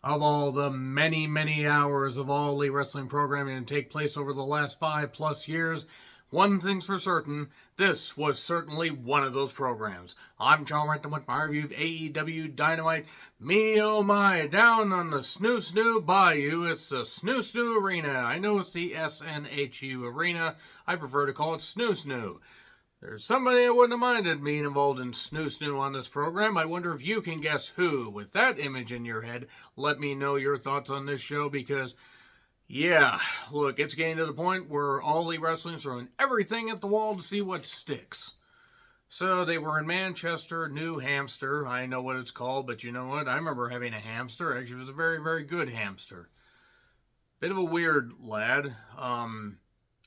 Of all the many, many hours of all elite wrestling programming to take place over the last 5+ years, one thing's for certain, this was certainly one of those programs. I'm John Renton with my review of AEW Dynamite. Me, oh my, down on the Snoo Bayou, it's the Snoo Arena. I know it's the SNHU Arena. I prefer to call it Snoo. There's somebody I wouldn't have minded being involved in Snoo on this program. I wonder if you can guess who. With that image in your head, let me know your thoughts on this show because, yeah, look, it's getting to the point where all elite wrestling is throwing everything at the wall to see what sticks. So they were in Manchester, New Hampster. I know what it's called, but you know what? I remember having a hamster. Actually, it was a very, very good hamster. Bit of a weird lad.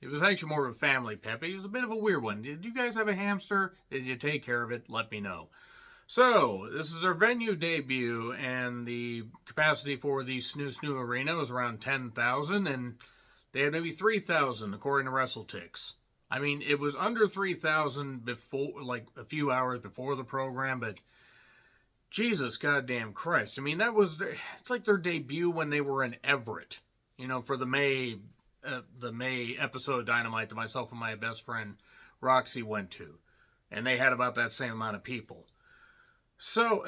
It was actually more of a family pet, but he was a bit of a weird one. Did you guys have a hamster? Did you take care of it? Let me know. So, this is their venue debut, and the capacity for the Snoo Arena was around 10,000, and they had maybe 3,000, according to WrestleTix. I mean, it was under 3,000 before, like, a few hours before the program, but Jesus goddamn Christ. I mean, it's like their debut when they were in Everett, for the May episode of Dynamite that myself and my best friend Roxy went to. And they had about that same amount of people. So,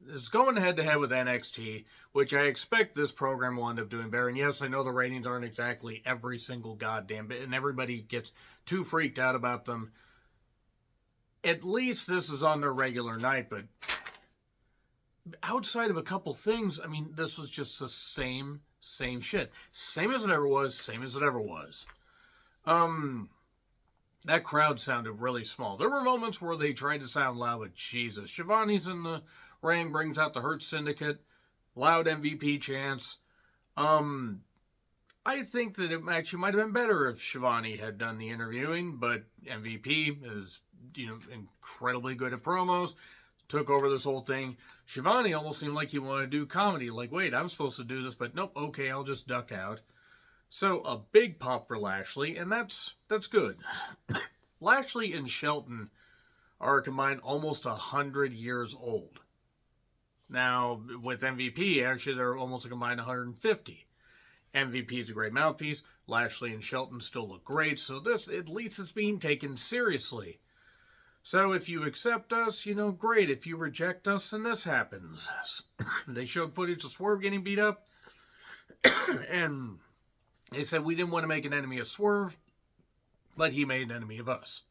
it's going head to head with NXT, which I expect this program will end up doing better. And yes, I know the ratings aren't exactly every single goddamn bit, and everybody gets too freaked out about them. At least this is on their regular night, but outside of a couple things, I mean, this was just the same shit. Same as it ever was. That crowd sounded really small. There were moments where they tried to sound loud, but Jesus. Shivani's in the ring, brings out the Hurt Syndicate, loud MVP chants. I think that it actually might have been better if Shivani had done the interviewing, but MVP is, incredibly good at promos. Took over this whole thing. Shivani almost seemed like he wanted to do comedy. Like, wait, I'm supposed to do this, but nope, okay, I'll just duck out. So, a big pop for Lashley, and that's good. Lashley and Shelton are combined almost 100 years old. Now, with MVP, actually, they're almost a combined 150. MVP is a great mouthpiece. Lashley and Shelton still look great, so this, at least, is being taken seriously. So if you accept us, great. If you reject us, then this happens. They showed footage of Swerve getting beat up. And they said we didn't want to make an enemy of Swerve, but he made an enemy of us.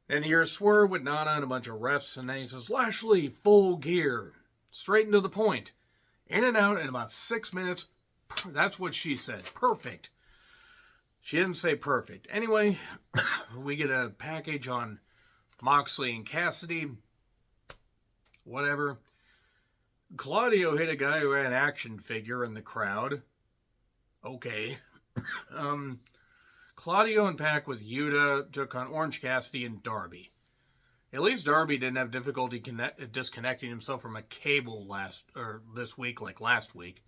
And here's Swerve with Nana and a bunch of refs. And then he says, Lashley, full gear. Straight and to the point. In and out in about 6 minutes. That's what she said. Perfect. She didn't say perfect. Anyway, we get a package on Moxley and Cassidy, whatever. Claudio hit a guy who had an action figure in the crowd. Okay. Claudio and Pac with Yuta took on Orange Cassidy and Darby. At least Darby didn't have difficulty disconnecting himself from a cable this week, like last week.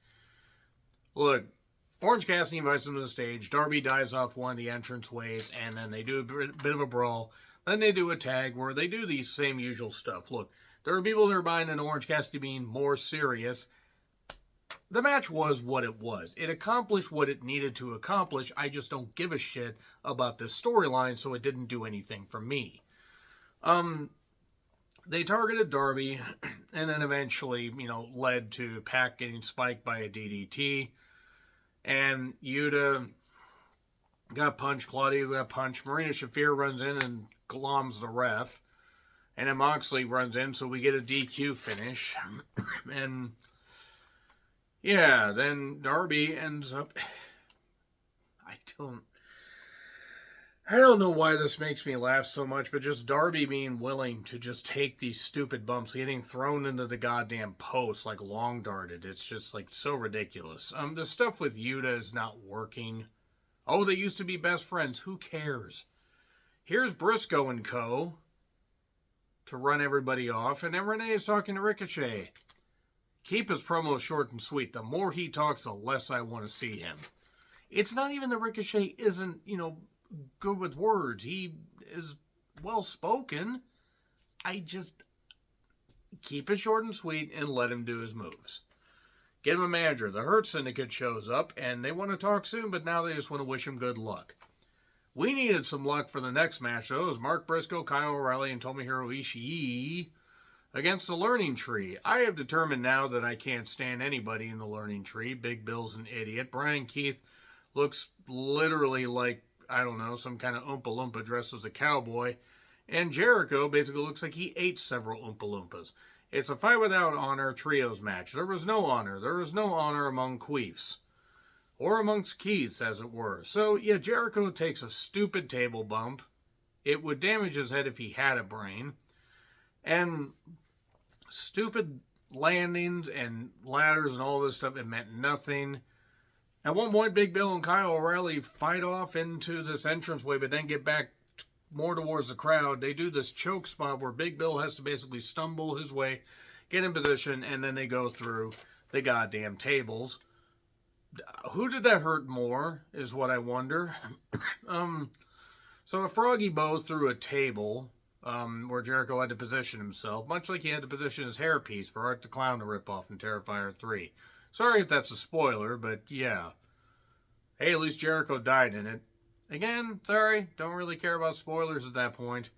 Look, Orange Cassidy invites him to the stage. Darby dives off one of the entrance ways, and then they do a bit of a brawl. Then they do a tag where they do the same usual stuff. Look, there are people that are buying into Orange Cassidy being more serious. The match was what it was. It accomplished what it needed to accomplish. I just don't give a shit about this storyline, so it didn't do anything for me. They targeted Darby, and then eventually, led to Pac getting spiked by a DDT. And Yuta got punched, Claudio got punched. Marina Shafir runs in and gloms the ref. And then Moxley runs in, so we get a DQ finish. And yeah, then Darby ends up... I don't know why this makes me laugh so much, but just Darby being willing to just take these stupid bumps, getting thrown into the goddamn post like long darted. It's just like so ridiculous. The stuff with Yuta is not working. Oh, they used to be best friends. Who cares? Here's Briscoe and Co. to run everybody off, and then Renee is talking to Ricochet. Keep his promos short and sweet. The more he talks, the less I want to see him. It's not even that Ricochet isn't, good with words. He is well spoken. I just keep it short and sweet and let him do his moves. Get him a manager. The Hurt Syndicate shows up, and they want to talk soon, but now they just want to wish him good luck. We needed some luck for the next match, though. It was Mark Briscoe, Kyle O'Reilly, and Tomohiro Ishii against the Learning Tree. I have determined now that I can't stand anybody in the Learning Tree. Big Bill's an idiot. Brian Keith looks literally like, I don't know, some kind of Oompa Loompa dressed as a cowboy. And Jericho basically looks like he ate several Oompa Loompas. It's a fight without honor trios match. There was no honor. There was no honor among queefs. Or amongst Keiths, as it were. So, yeah, Jericho takes a stupid table bump. It would damage his head if he had a brain. And stupid landings and ladders and all this stuff, it meant nothing. At one point, Big Bill and Kyle O'Reilly fight off into this entranceway, but then get back more towards the crowd. They do this choke spot where Big Bill has to basically stumble his way, get in position, and then they go through the goddamn tables. Who did that hurt more, is what I wonder. So a Froggy Bow through a table, where Jericho had to position himself, much like he had to position his hairpiece for Art the Clown to rip off in Terrifier 3. Sorry if that's a spoiler, but yeah. Hey, at least Jericho died in it. Again, sorry, don't really care about spoilers at that point.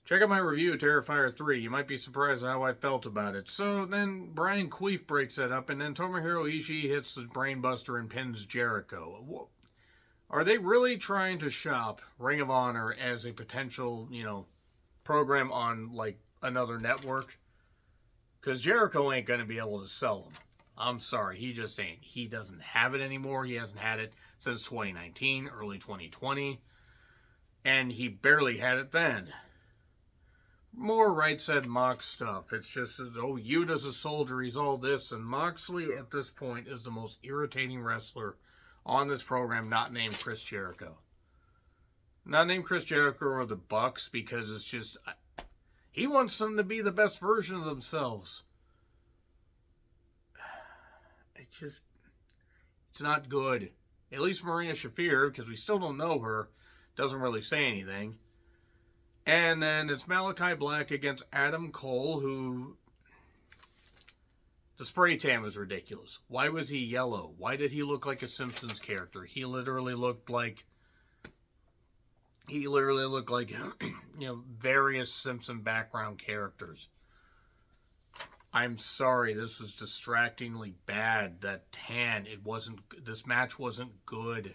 Check out my review of Terrifier 3. You might be surprised at how I felt about it. So then Brian Queef breaks that up, and then Tomohiro Ishii hits the brainbuster and pins Jericho. Are they really trying to shop Ring of Honor as a potential, program on, like, another network? Because Jericho ain't going to be able to sell them. I'm sorry, he just ain't. He doesn't have it anymore. He hasn't had it since 2019, early 2020. And he barely had it then. More right said Mox stuff. It's just, Yuta's a soldier, he's all this. And Moxley, at this point, is the most irritating wrestler on this program not named Chris Jericho. Not named Chris Jericho or the Bucks, because it's just, he wants them to be the best version of themselves. It's not good. At least Marina Shafir, because we still don't know her, doesn't really say anything. And then it's Malachi Black against Adam Cole, who... The spray tan was ridiculous. Why was he yellow? Why did he look like a Simpsons character? He literally looked like... various Simpson background characters. I'm sorry, this was distractingly bad. That tan, this match wasn't good.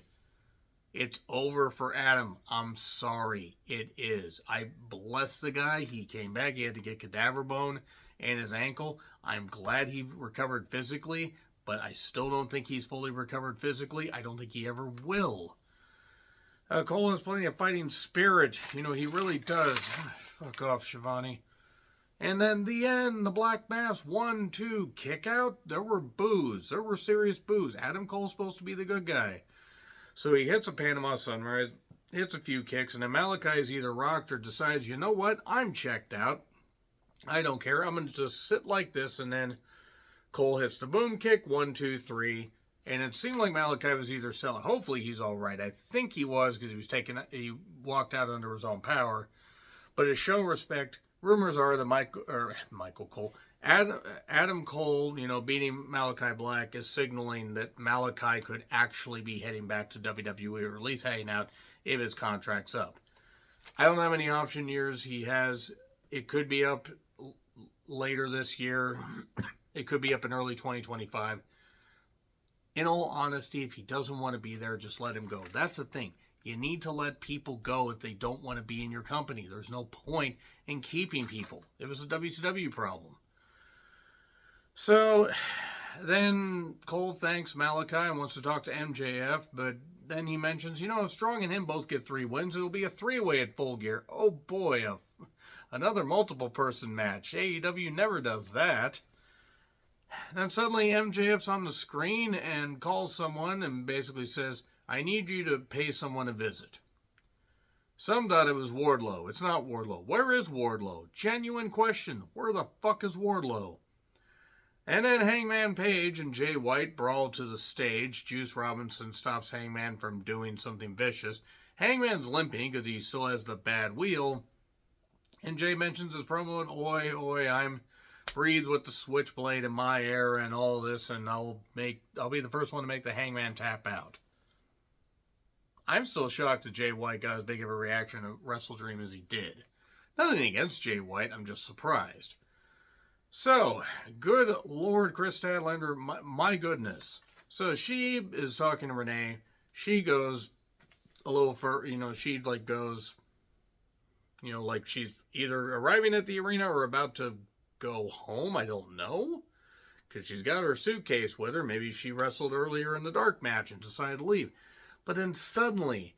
It's over for Adam. I'm sorry. It is. I bless the guy. He came back. He had to get cadaver bone and his ankle. I'm glad he recovered physically, but I still don't think he's fully recovered physically. I don't think he ever will. Cole has plenty of fighting spirit. He really does. Fuck off, Shivani. And then the end, the Black Mass, 1-2, kick out. There were boos. There were serious boos. Adam Cole's supposed to be the good guy. So he hits a Panama Sunrise, hits a few kicks, and then Malachi is either rocked or decides, you know what, I'm checked out. I don't care. I'm going to just sit like this, and then Cole hits the boom kick, 1, 2, 3. And it seemed like Malachi was either selling. Hopefully he's all right. I think he was, because he walked out under his own power. But to show respect, rumors are that Adam Cole, beating Malachi Black is signaling that Malachi could actually be heading back to WWE, or at least heading out if his contract's up. I don't know how many option years he has. It could be up later this year. It could be up in early 2025. In all honesty, if he doesn't want to be there, just let him go. That's the thing. You need to let people go if they don't want to be in your company. There's no point in keeping people. It was a WCW problem. So then Cole thanks Malachi and wants to talk to MJF, but then he mentions, if Strong and him both get 3 wins, it'll be a 3-way at Full Gear. Oh boy, another multiple person match. AEW never does that. Then suddenly MJF's on the screen and calls someone and basically says, I need you to pay someone a visit. Some thought it was Wardlow. It's not Wardlow. Where is Wardlow? Genuine question. Where the fuck is Wardlow? And then Hangman Page and Jay White brawl to the stage. Juice Robinson stops Hangman from doing something vicious. Hangman's limping because he still has the bad wheel. And Jay mentions his promo and, oi, I'm breathe with the switchblade in my era and all this, and I'll be the first one to make the Hangman tap out. I'm still shocked that Jay White got as big of a reaction to Wrestle Dream as he did. Nothing against Jay White, I'm just surprised. So, good Lord, Chris Statlander, my goodness. So she is talking to Renee. She goes a little further, she goes, like she's either arriving at the arena or about to go home. I don't know. Because she's got her suitcase with her. Maybe she wrestled earlier in the dark match and decided to leave. But then suddenly,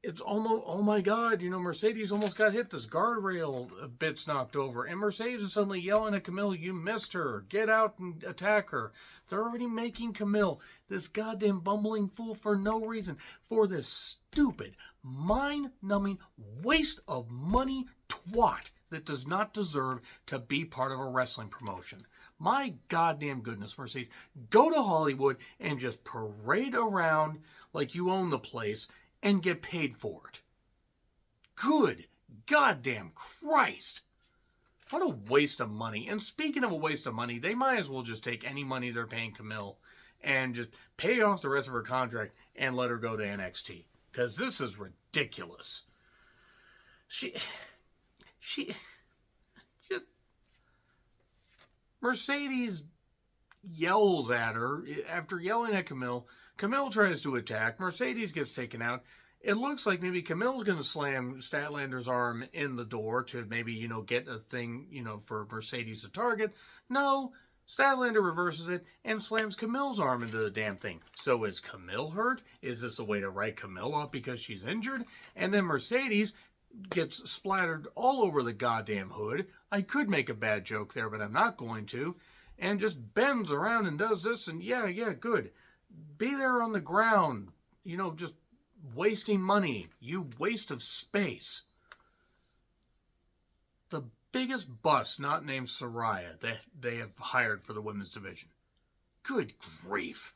it's almost, oh my God, Mercedes almost got hit. This guardrail bit's knocked over. And Mercedes is suddenly yelling at Camille, you missed her. Get out and attack her. They're already making Camille this goddamn bumbling fool for no reason. For this stupid, mind-numbing waste of money twat that does not deserve to be part of a wrestling promotion. My goddamn goodness, Mercedes. Go to Hollywood and just parade around like you own the place and get paid for it. Good goddamn Christ. What a waste of money. And speaking of a waste of money, they might as well just take any money they're paying Camille and just pay off the rest of her contract and let her go to NXT. Because this is ridiculous. She just... Mercedes yells at her after yelling at Camille. Camille tries to attack. Mercedes gets taken out. It looks like maybe Camille's going to slam Statlander's arm in the door to maybe, get a thing, for Mercedes to target. No, Statlander reverses it and slams Camille's arm into the damn thing. So is Camille hurt? Is this a way to write Camille up because she's injured? And then Mercedes gets splattered all over the goddamn hood. I could make a bad joke there, but I'm not going to. And just bends around and does this, and yeah, good. Be there on the ground, just wasting money. You waste of space. The biggest bust not named Saraya that they have hired for the women's division. Good grief.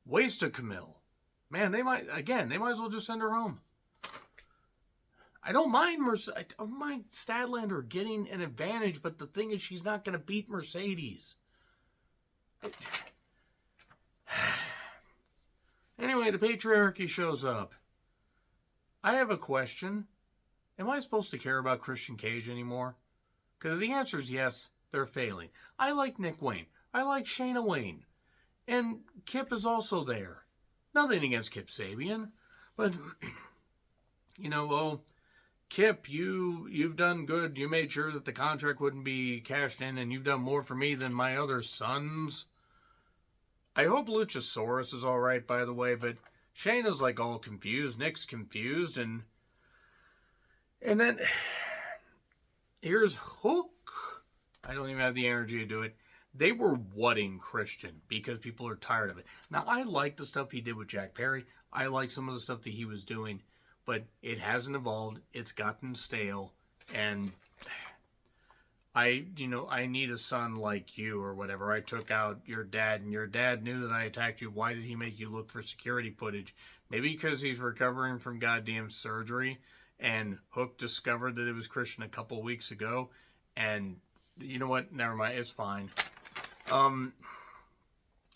Waste of Camille. Man, they might as well just send her home. I don't mind Statlander getting an advantage, but the thing is she's not going to beat Mercedes. Anyway, the patriarchy shows up. I have a question. Am I supposed to care about Christian Cage anymore? Because the answer is yes, they're failing. I like Nick Wayne. I like Shayna Wayne. And Kip is also there. Nothing against Kip Sabian. But, Kip, you've done good. You made sure that the contract wouldn't be cashed in, and you've done more for me than my other sons. I hope Luchasaurus is all right, by the way, but Shayna's all confused. Nick's confused, and then here's Hook. I don't even have the energy to do it. They were whatting Christian because people are tired of it. Now, I like the stuff he did with Jack Perry. I like some of the stuff that he was doing, but it hasn't evolved. It's gotten stale, and I need a son like you or whatever. I took out your dad, and your dad knew that I attacked you. Why did he make you look for security footage? Maybe because he's recovering from goddamn surgery, and Hook discovered that it was Christian a couple weeks ago, and you know what? Never mind. It's fine.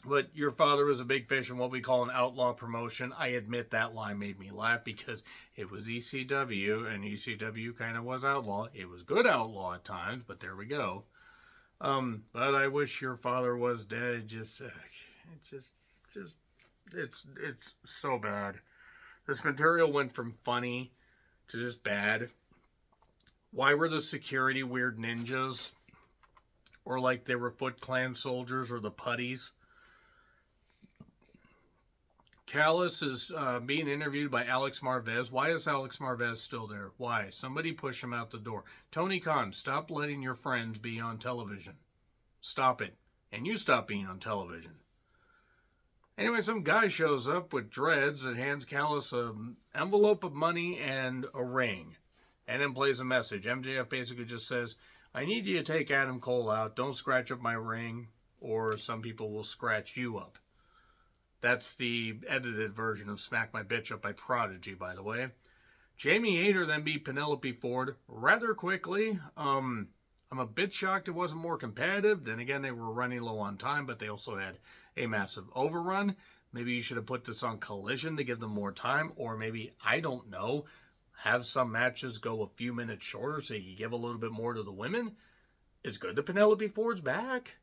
But your father was a big fish in what we call an outlaw promotion. I admit that line made me laugh because it was ECW, and ECW kind of was outlaw. It was good outlaw at times, but there we go. But I wish your father was dead. It's so bad. This material went from funny to just bad. Why were the security weird ninjas? Or like they were Foot Clan soldiers or the putties? Callis is being interviewed by Alex Marvez. Why is Alex Marvez still there? Why? Somebody push him out the door. Tony Khan, stop letting your friends be on television. Stop it. And you stop being on television. Anyway, some guy shows up with dreads and hands Callis an envelope of money and a ring. And then plays a message. MJF basically just says, I need you to take Adam Cole out. Don't scratch up my ring, or some people will scratch you up. That's the edited version of Smack My Bitch Up by Prodigy, by the way. Jamie Hayter then beat Penelope Ford rather quickly. I'm a bit shocked it wasn't more competitive. Then again, they were running low on time, but they also had a massive overrun. Maybe you should have put this on Collision to give them more time, or maybe, I don't know, have some matches go a few minutes shorter so you give a little bit more to the women. It's good that Penelope Ford's back.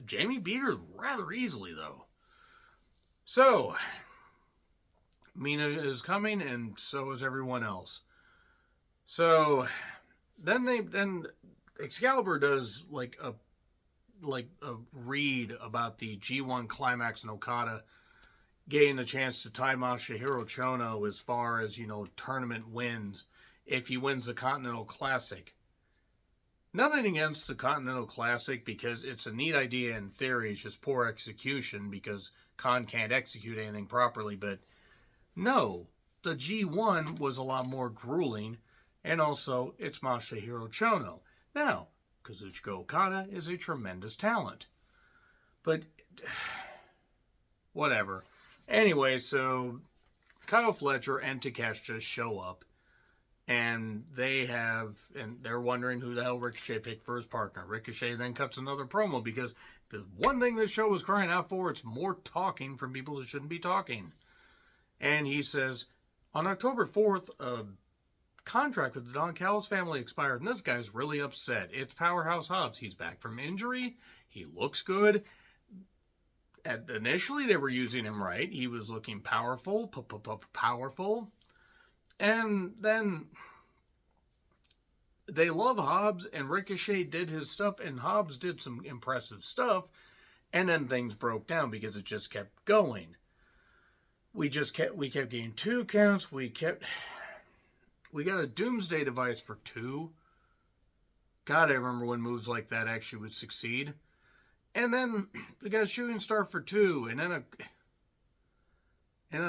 Jamie beat her rather easily, though. So, Mina is coming, and so is everyone else. So, then Excalibur does like a read about the G1 Climax and Okada getting the chance to tie Masahiro Chono as far as, tournament wins if he wins the Continental Classic. Nothing against the Continental Classic because it's a neat idea in theory. It's just poor execution because Khan can't execute anything properly. But no, the G1 was a lot more grueling, and also it's Masahiro Chono. Now, Kazuchika Okada is a tremendous talent. But whatever. Anyway, so Kyle Fletcher and Takeshita show up. And they're wondering who the hell Ricochet picked for his partner. Ricochet then cuts another promo because if there's one thing this show was crying out for, it's more talking from people who shouldn't be talking. And he says, on October 4th, a contract with the Don Callis family expired, and this guy's really upset. It's Powerhouse Hobbs. He's back from injury. He looks good. Initially, they were using him right. He was looking powerful. And then they love Hobbs, and Ricochet did his stuff, and Hobbs did some impressive stuff, and then things broke down because it just kept going. We kept getting 2 counts. We got a doomsday device for 2. God, I remember when moves like that actually would succeed. And then we got a shooting star for 2, and then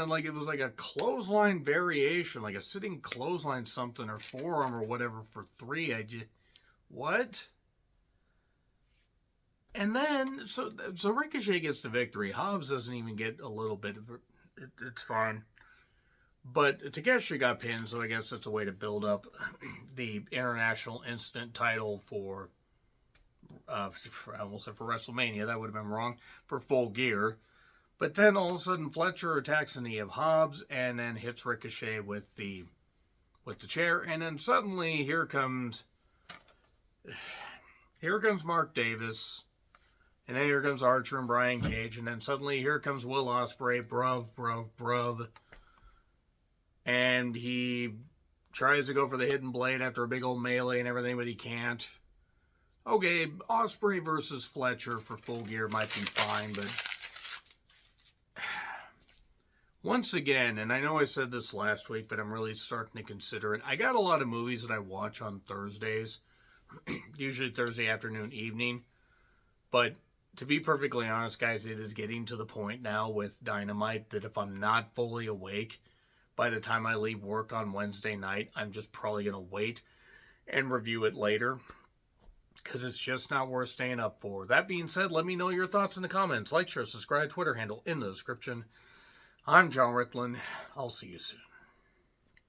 like it was like a clothesline variation, like a sitting clothesline something or forearm or whatever for 3. What? And then so Ricochet gets the victory. Hobbs doesn't even get a little bit of it. It's fine. But Takeshita got pinned, so I guess that's a way to build up the International Instant title for I almost said for WrestleMania. That would have been wrong. For Full Gear. But then all of a sudden Fletcher attacks the knee of Hobbs and then hits Ricochet with the chair. And then suddenly here comes Mark Davis. And then here comes Archer and Brian Cage. And then suddenly here comes Will Ospreay. Bruv. And he tries to go for the hidden blade after a big old melee and everything, but he can't. Okay, Ospreay versus Fletcher for Full Gear might be fine, but once again, and I know I said this last week, but I'm really starting to consider it. I got a lot of movies that I watch on Thursdays, usually Thursday afternoon, evening. But to be perfectly honest, guys, it is getting to the point now with Dynamite that if I'm not fully awake by the time I leave work on Wednesday night, I'm just probably going to wait and review it later because it's just not worth staying up for. That being said, let me know your thoughts in the comments. Like, share, subscribe, Twitter handle in the description. I'm John Rickland. I'll see you soon.